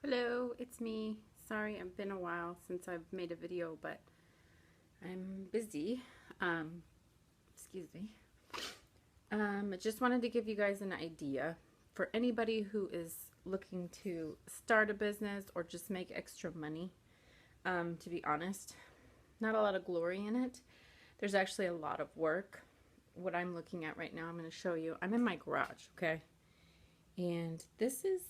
Hello, it's me. Sorry, it's been a while since I've made a video, but I'm busy. Um, Excuse me. I just wanted to give you guys an idea for anybody who is looking to start a business or just make extra money. To be honest, not a lot of glory in it. There's actually a lot of work. What I'm looking at right now, I'm going to show you. I'm in my garage, okay? And this is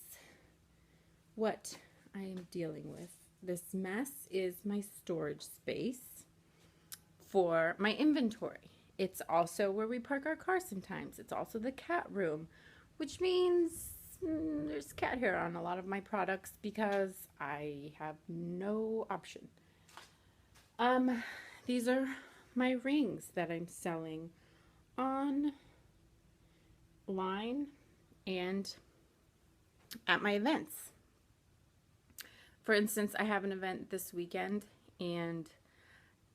what I am dealing with. This mess is my storage space for my inventory. It's also where we park our car sometimes. It's also the cat room, which means there's cat hair on a lot of my products because I have no option. These are my rings that I'm selling online and at my events. For instance, I have an event this weekend and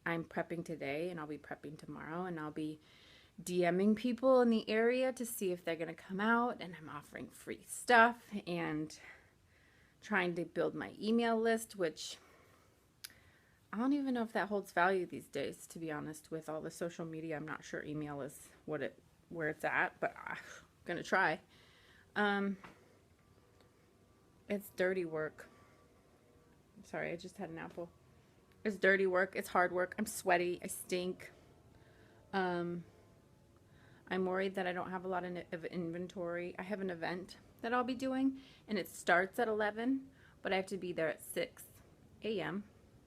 I'm prepping today and I'll be prepping tomorrow, and I'll be DMing people in the area to see if they're going to come out, and I'm offering free stuff and trying to build my email list, which I don't even know if that holds value these days, to be honest. With all the social media, I'm not sure email is where it's at, but I'm going to try. It's dirty work. Sorry, I just had an apple. It's dirty work. It's hard work. I'm sweaty. I stink. I'm worried that I don't have a lot of inventory. I have an event that I'll be doing, and it starts at 11, but I have to be there at 6 a.m.,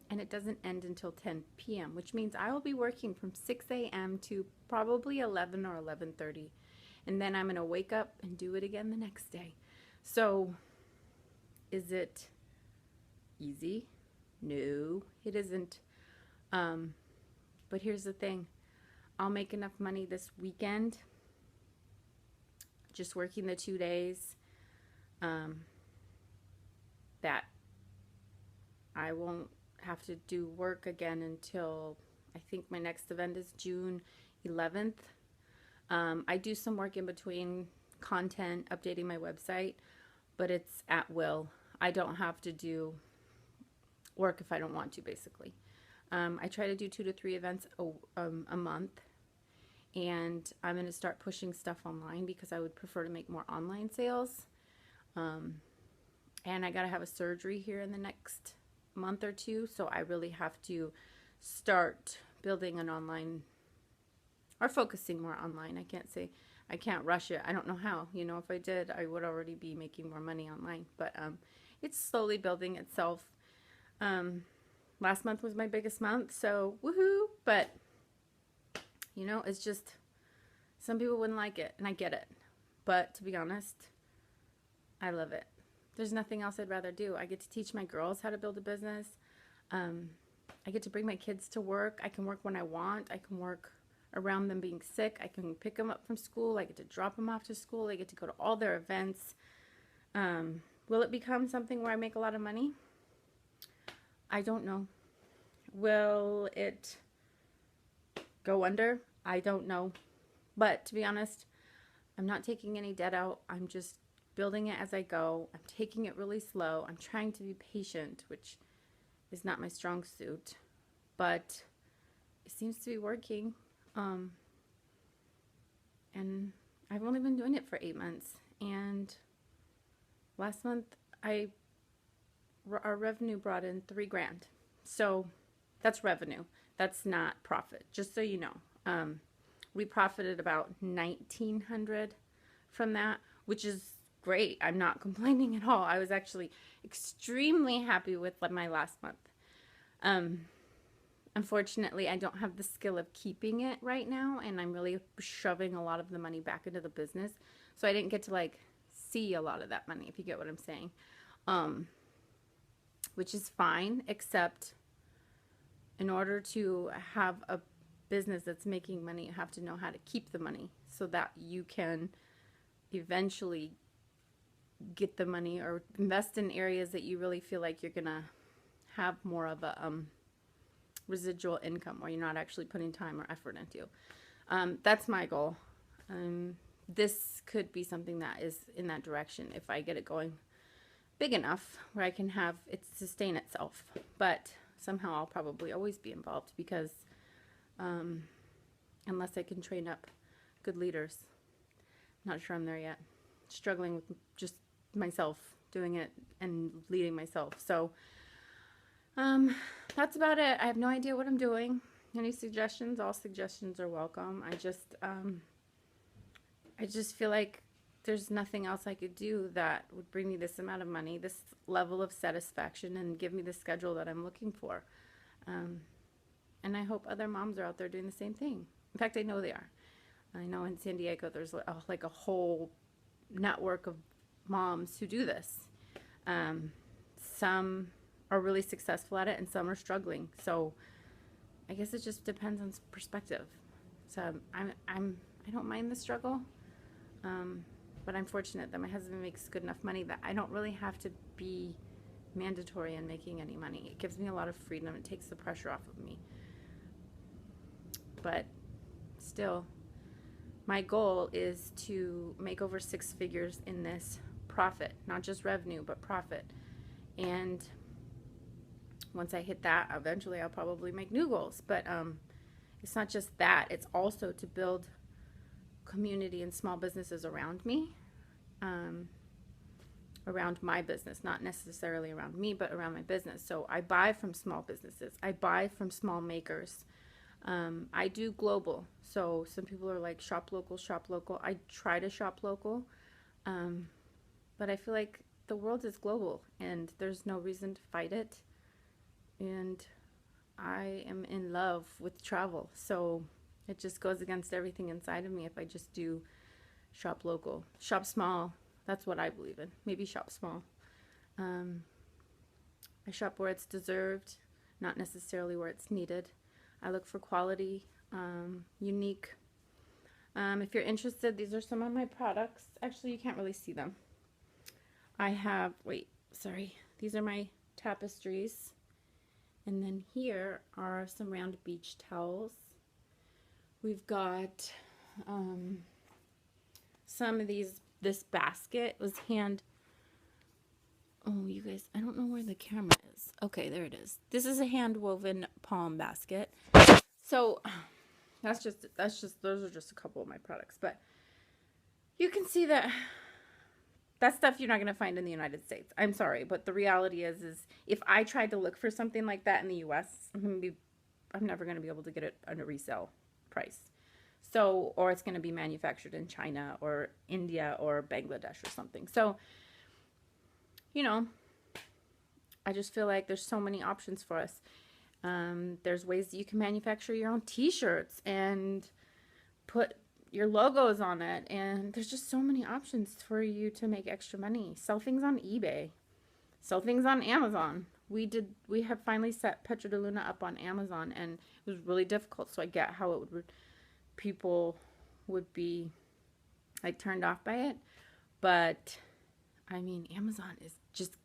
and it doesn't end until 10 p.m., which means I will be working from 6 a.m. to probably 11 or 11:30, and then I'm going to wake up and do it again the next day. So, is it easy? No, it isn't. But here's the thing. I'll make enough money this weekend, just working the 2 days, that I won't have to do work again until I think my next event is June 11th. I do some work in between, content, updating my website, but it's at will. I don't have to do work if I don't want to, basically. I try to do 2 to 3 events a month, and I'm going to start pushing stuff online because I would prefer to make more online sales. And I got to have a surgery here in the next month or two, so I really have to start building an online, or focusing more online. I can't rush it. I don't know how. If I did, I would already be making more money online, but it's slowly building itself. Last month was my biggest month, so woohoo, but it's just, some people wouldn't like it, and I get it, but to be honest, I love it. There's nothing else I'd rather do. I get to teach my girls how to build a business. I get to bring my kids to work. I can work when I want. I can work around them being sick. I can pick them up from school. I get to drop them off to school. I get to go to all their events. Will it become something where I make a lot of money? I don't know. Will it go under? I don't know. But to be honest, I'm not taking any debt out. I'm just building it as I go. I'm taking it really slow. I'm trying to be patient, which is not my strong suit, but it seems to be working. And I've only been doing it for 8 months. And last month, our revenue brought in $3,000. So that's revenue. That's not profit. Just so you know, we profited about $1,900 from that, which is great. I'm not complaining at all. I was actually extremely happy with my last month. Unfortunately, I don't have the skill of keeping it right now, and I'm really shoving a lot of the money back into the business. So I didn't get to see a lot of that money, if you get what I'm saying. Which is fine, except in order to have a business that's making money, you have to know how to keep the money so that you can eventually get the money or invest in areas that you really feel like you're gonna have more of a residual income, where you're not actually putting time or effort into. That's my goal. This could be something that is in that direction if I get it going. big enough where I can have it sustain itself. But somehow I'll probably always be involved because unless I can train up good leaders. Not sure I'm there yet. Struggling with just myself doing it and leading myself. So that's about it. I have no idea what I'm doing. Any suggestions? All suggestions are welcome. I just feel like there's nothing else I could do that would bring me this amount of money, this level of satisfaction, and give me the schedule that I'm looking for. And I hope other moms are out there doing the same thing. In fact, I know they are. I know in San Diego there's like a whole network of moms who do this. Some are really successful at it and some are struggling. So I guess it just depends on perspective. So I don't mind the struggle. But I'm fortunate that my husband makes good enough money that I don't really have to be mandatory in making any money. It gives me a lot of freedom. It takes the pressure off of me. But still, my goal is to make over 6 figures in this profit, not just revenue, but profit. And once I hit that, eventually I'll probably make new goals. But it's not just that. It's also to build community and small businesses around me, around my business, not necessarily around me, but around my business. So I buy from small businesses. I buy from small makers. I do global. So some people are like, shop local, shop local. I try to shop local. But I feel like the world is global and there's no reason to fight it. And I am in love with travel. So it just goes against everything inside of me if I just do shop local. Shop small. That's what I believe in. Maybe shop small. I shop where it's deserved, not necessarily where it's needed. I look for quality, unique. If you're interested, these are some of my products. Actually, you can't really see them. I have, these are my tapestries. And then here are some round beach towels. We've got some of this basket was oh, you guys, I don't know where the camera is. Okay, there it is. This is a hand woven palm basket. So those are just a couple of my products, but you can see that that's stuff you're not going to find in the United States. I'm sorry, but the reality is if I tried to look for something like that in the US, I'm never going to be able to get it at a resale price. So, or it's going to be manufactured in China or India or Bangladesh or something. So, I just feel like there's so many options for us. There's ways that you can manufacture your own t-shirts and put your logos on it. And there's just so many options for you to make extra money. Sell things on eBay. Sell things on Amazon. We have finally set Petra de Luna up on Amazon, and it was really difficult. So I get how people would be like turned off by it. But I mean, Amazon is just,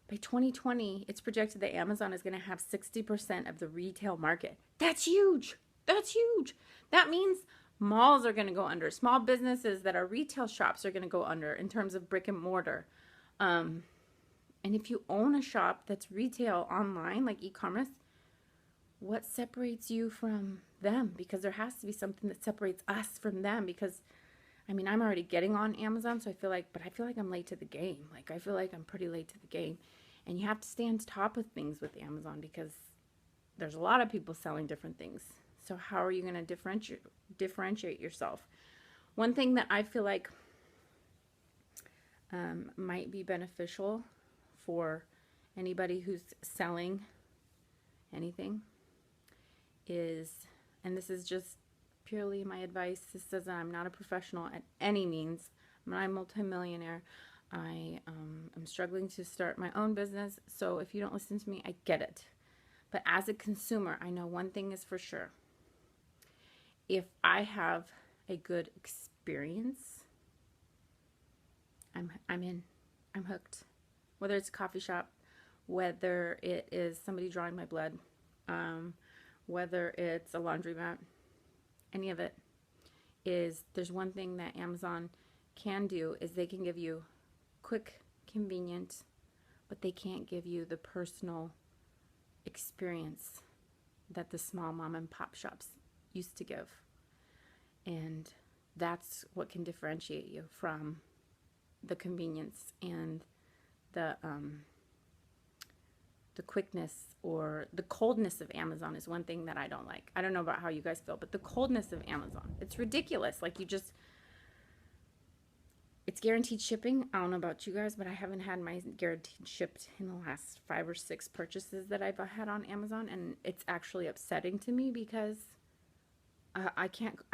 by 2020, it's projected that Amazon is going to have 60% of the retail market. That's huge. That's huge. That means malls are going to go under. Small businesses that are retail shops are going to go under in terms of brick and mortar. And if you own a shop that's retail online, like e-commerce, what separates you from them? Because there has to be something that separates us from them. Because, I mean, I'm already getting on Amazon, so I feel like I'm late to the game. Like, I feel like I'm pretty late to the game. And you have to stay on top of things with Amazon because there's a lot of people selling different things. So how are you going to differentiate yourself? One thing that I feel like might be beneficial for anybody who's selling anything is, and this is just purely my advice, this says that I'm not a professional at any means. I'm not a multimillionaire. I am struggling to start my own business. So if you don't listen to me, I get it. But as a consumer, I know one thing is for sure. If I have a good experience, I'm in. I'm hooked. Whether it's a coffee shop, whether it is somebody drawing my blood, whether it's a laundromat, any of it is, there's one thing that Amazon can do is they can give you quick, convenient but they can't give you the personal experience that the small mom and pop shops used to give. And that's what can differentiate you from the convenience and the quickness or the coldness of Amazon is one thing that I don't like. I don't know about how you guys feel, but the coldness of Amazon, it's ridiculous. Like, it's guaranteed shipping. I don't know about you guys, but I haven't had my guaranteed shipped in the last 5 or 6 purchases that I've had on Amazon, and it's actually upsetting to me because I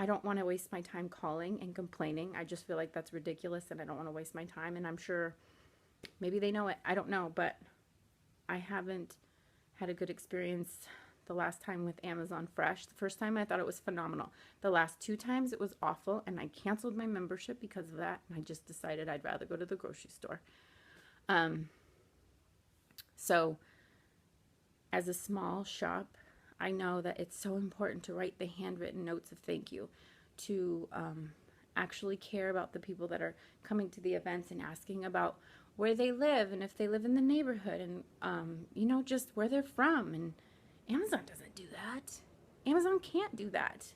don't want to waste my time calling and complaining. I just feel like that's ridiculous, and I don't want to waste my time, and I'm sure maybe they know it. I don't know, but I haven't had a good experience the last time with Amazon Fresh. The first time I thought it was phenomenal. The last 2 times it was awful, and I canceled my membership because of that, and I just decided I'd rather go to the grocery store. So as a small shop, I know that it's so important to write the handwritten notes of thank you, to actually care about the people that are coming to the events and asking about where they live and if they live in the neighborhood and, you know, just where they're from. And Amazon doesn't do that. Amazon can't do that.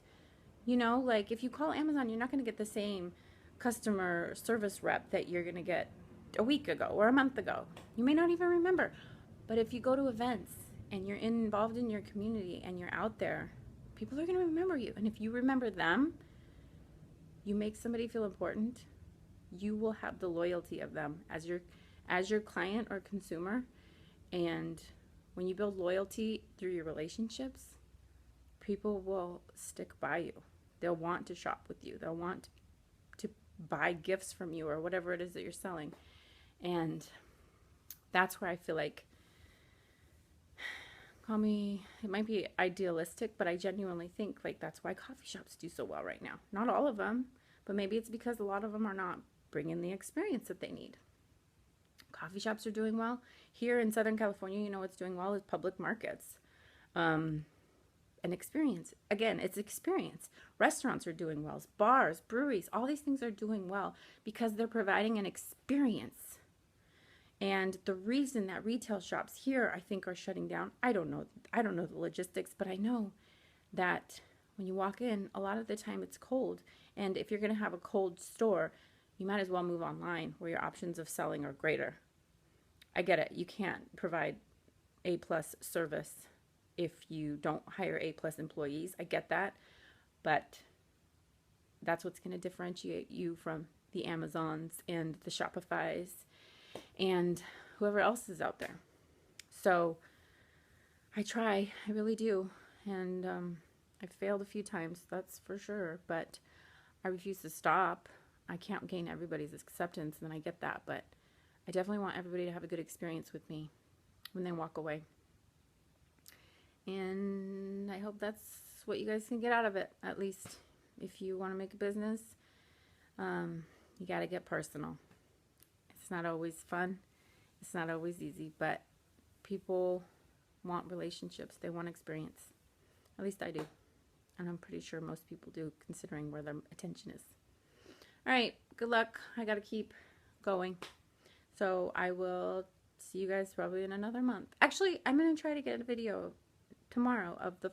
You know, like if you call Amazon, you're not going to get the same customer service rep that you're going to get a week ago or a month ago. You may not even remember. But if you go to events and you're involved in your community and you're out there, people are going to remember you. And if you remember them, you make somebody feel important, you will have the loyalty of them as your client or consumer. And when you build loyalty through your relationships, people will stick by you. They'll want to shop with you. They'll want to buy gifts from you or whatever it is that you're selling. And that's where I feel like, it might be idealistic, but I genuinely think like that's why coffee shops do so well right now. Not all of them, but maybe it's because a lot of them are not bringing the experience that they need. Coffee shops are doing well. Here in Southern California, you know what's doing well is public markets. An experience. Again, it's experience. Restaurants are doing well. Bars, breweries, all these things are doing well because they're providing an experience. And the reason that retail shops here, I think, are shutting down, I don't know the logistics, but I know that when you walk in, a lot of the time it's cold. And if you're going to have a cold store, you might as well move online where your options of selling are greater. I get it. You can't provide A+ service if you don't hire A+ employees. I get that. But that's what's going to differentiate you from the Amazons and the Shopifys and whoever else is out there. So I try, I really do. And I've failed a few times, that's for sure. But I refuse to stop. I can't gain everybody's acceptance, and I get that. But I definitely want everybody to have a good experience with me when they walk away. And I hope that's what you guys can get out of it. At least if you want to make a business, you got to get personal. It's not always fun. It's not always easy, but people want relationships. They want experience. At least I do. And I'm pretty sure most people do, considering where their attention is. All right, good luck. I got to keep going. So I will see you guys probably in another month. Actually, I'm going to try to get a video tomorrow of the